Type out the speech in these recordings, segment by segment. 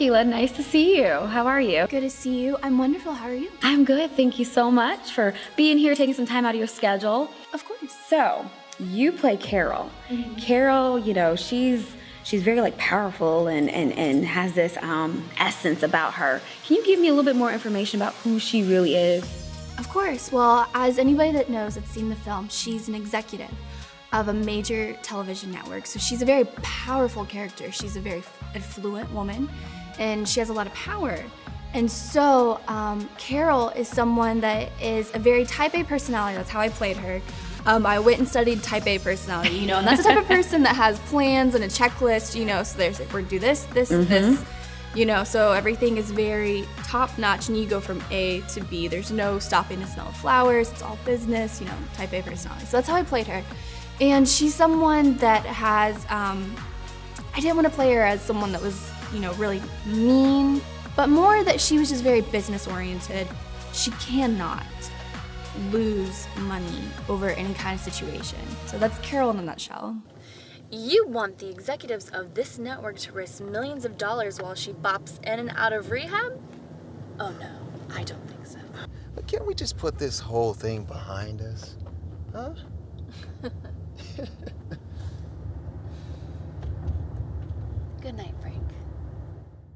Keliah. Nice to see you. How are you? Good to see you. I'm wonderful. How are you? I'm good. Thank you so much for being here, taking some time out of your schedule. Of course. So, you play Carol. Mm-hmm. Carol, you know, she's very like powerful and has this essence about her. Can you give me a little bit more information about who she really is? Of course. Well, as anybody that knows that's seen the film, she's an executive of a major television network. So she's a very powerful character. She's a very affluent woman, and she has a lot of power. And so Carol is someone that is a very type A personality. That's how I played her. I went and studied type A personality, you know, and that's the type of person that has plans and a checklist, you know, so there's like, we're gonna do this, this, you know, so everything is very top notch and you go from A to B. There's no stopping to smell flowers, it's all business, you know, type A personality. So that's how I played her. And she's someone that has, I didn't want to play her as someone that was, you know, really mean, but more that she was just very business oriented. She cannot lose money over any kind of situation. So that's Carol in a nutshell. You want the executives of this network to risk millions of dollars while she bops in and out of rehab? Oh no, I don't think so. But can't we just put this whole thing behind us? Huh? Good night, Frank.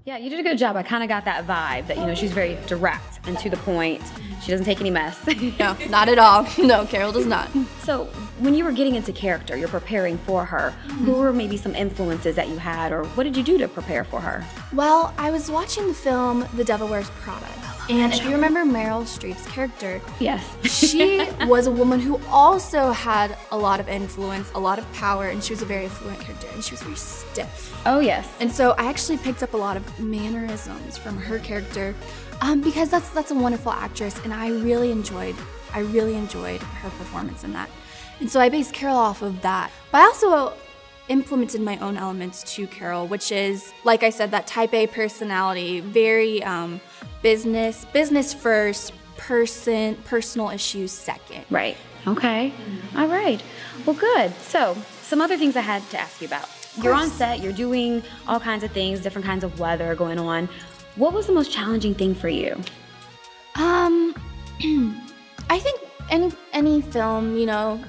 Yeah, you did a good job. I kind of got that vibe that, you know, she's very direct and to the point. She doesn't take any mess. No, not at all. No, Carol does not. So when you were getting into character, you're preparing for her, who were maybe some influences that you had, or what did you do to prepare for her? Well, I was watching the film The Devil Wears Prada. And if you remember Meryl Streep's character, Yes. she was a woman who also had a lot of influence, a lot of power, and she was a very affluent character, and she was very stiff. Oh, yes. And so I actually picked up a lot of mannerisms from her character because that's a wonderful actress, and I really enjoyed her performance in that. And so I based Carol off of that. But I also implemented my own elements to Carol, which is, like I said, that type A personality, very business first, personal issues second. Right. Okay. All right. Well, good. So, some other things I had to ask you about. You're on set, you're doing all kinds of things, different kinds of weather going on. What was the most challenging thing for you? I think any film, you know,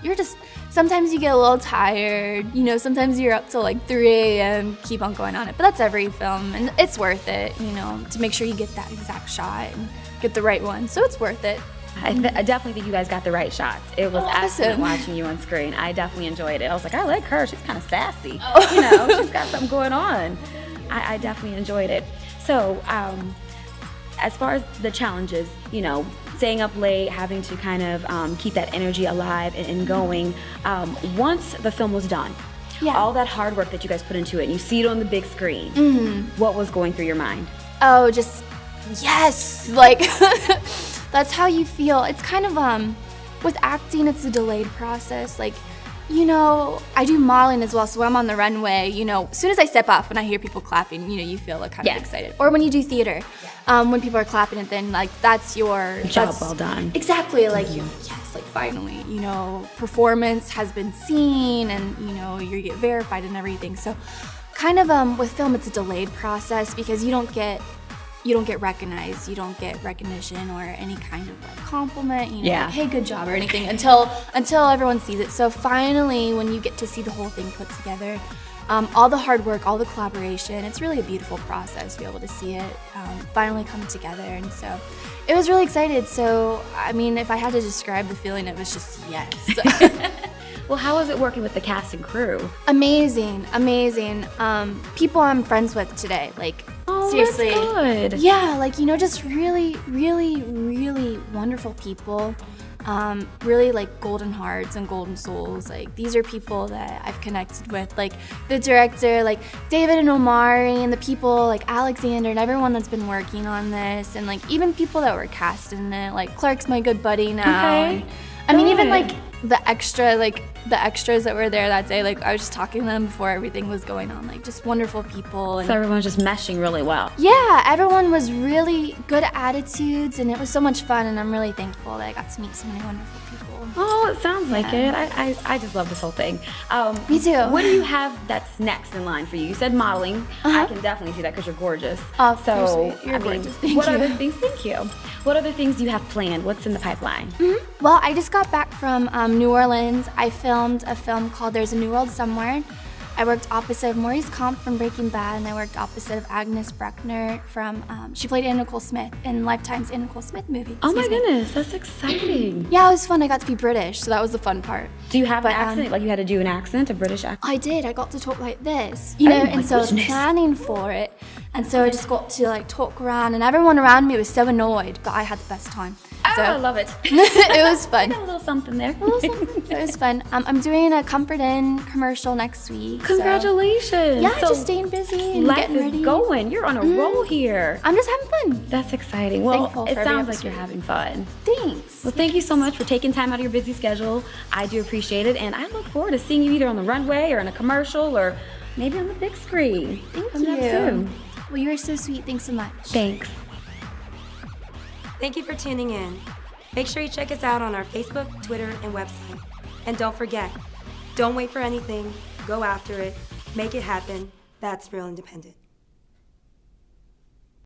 sometimes you get a little tired, you know, sometimes you're up till like 3 a.m., keep on going on it. But that's every film, and it's worth it, you know, to make sure you get that exact shot and get the right one. So it's worth it. I definitely think you guys got the right shots. It was excellent watching you on screen. I definitely enjoyed it. I was like, I like her. She's kind of sassy. You know, she's got something going on. I definitely enjoyed it. So, as far as the challenges, you know, staying up late, having to kind of keep that energy alive and going, once the film was done, all that hard work that you guys put into it, and you see it on the big screen, what was going through your mind? Oh, just, yes, like, that's how you feel. It's kind of, with acting, it's a delayed process. Like, you know, I do modeling as well, so when I'm on the runway, you know, as soon as I step off and I hear people clapping, you know, you feel like kind of excited. Or when you do theater, when people are clapping, and then like that's your job well done. Exactly, like yes, like finally, you know, performance has been seen, and you know, you get verified and everything. So, kind of with film, it's a delayed process because you don't get recognized, you don't get recognition or any kind of like compliment, you know, like, hey, good job or anything until everyone sees it. So finally, when you get to see the whole thing put together, all the hard work, all the collaboration, it's really a beautiful process to be able to see it finally come together. And so it was really excited. So, I mean, if I had to describe the feeling, it was just yes. Well, how was it working with the cast and crew? Amazing. People I'm friends with today, like, seriously. That's good. Yeah, like, you know, just really, really, really wonderful people. Really like golden hearts and golden souls. Like, these are people that I've connected with. Like, the director, like David and Omari, and the people like Alexander and everyone that's been working on this, and like even people that were cast in it. Like, Clark's my good buddy now. Okay. And, I mean, even like the extras that were there that day, like I was just talking to them before everything was going on, like just wonderful people. And so everyone was just meshing really well. yeah, everyone was really good attitudes, and it was so much fun, and I'm really thankful that I got to meet so many wonderful people. Oh, it sounds like it. I just love this whole thing. Me too. What do you have that's next in line for you? You said modeling. I can definitely see that because you're gorgeous. Oh, so you're gorgeous. Thank what you. other things? Thank you. What other things do you have planned? What's in the pipeline? Well, I just got back from New Orleans. I filmed a film called There's a New World Somewhere. I worked opposite of Maurice Comp from Breaking Bad, and I worked opposite of Agnes Bruckner from, she played Anna Nicole Smith in Lifetime's Anna Nicole Smith movie. Oh my Excuse me. goodness, that's exciting. Yeah, it was fun. I got to be British, so that was the fun part. Do you have an accent? Like you had to do an accent, a British accent? I did. I got to talk like this, you know, my and so I was goodness. planning for it. And so I just got to like talk around, and everyone around me was so annoyed, but I had the best time. Oh, So I love it. it was fun. Got a little something there. It was fun. I'm doing a Comfort Inn commercial next week. so- Congratulations. Yeah, So just staying busy and life getting is ready. going. You're on a roll here. I'm just having fun. That's exciting. Well, Thankful it for every sounds like episode. you're having fun. Thanks. Well, thank you so much for taking time out of your busy schedule. I do appreciate it, and I look forward to seeing you either on the runway or in a commercial or maybe on the big screen. Thank Coming up you. soon. Well, you are so sweet. Thanks so much. Thanks. Thank you for tuning in. Make sure you check us out on our Facebook, Twitter, and website. And don't forget, don't wait for anything, go after it, make it happen. That's Real Independent.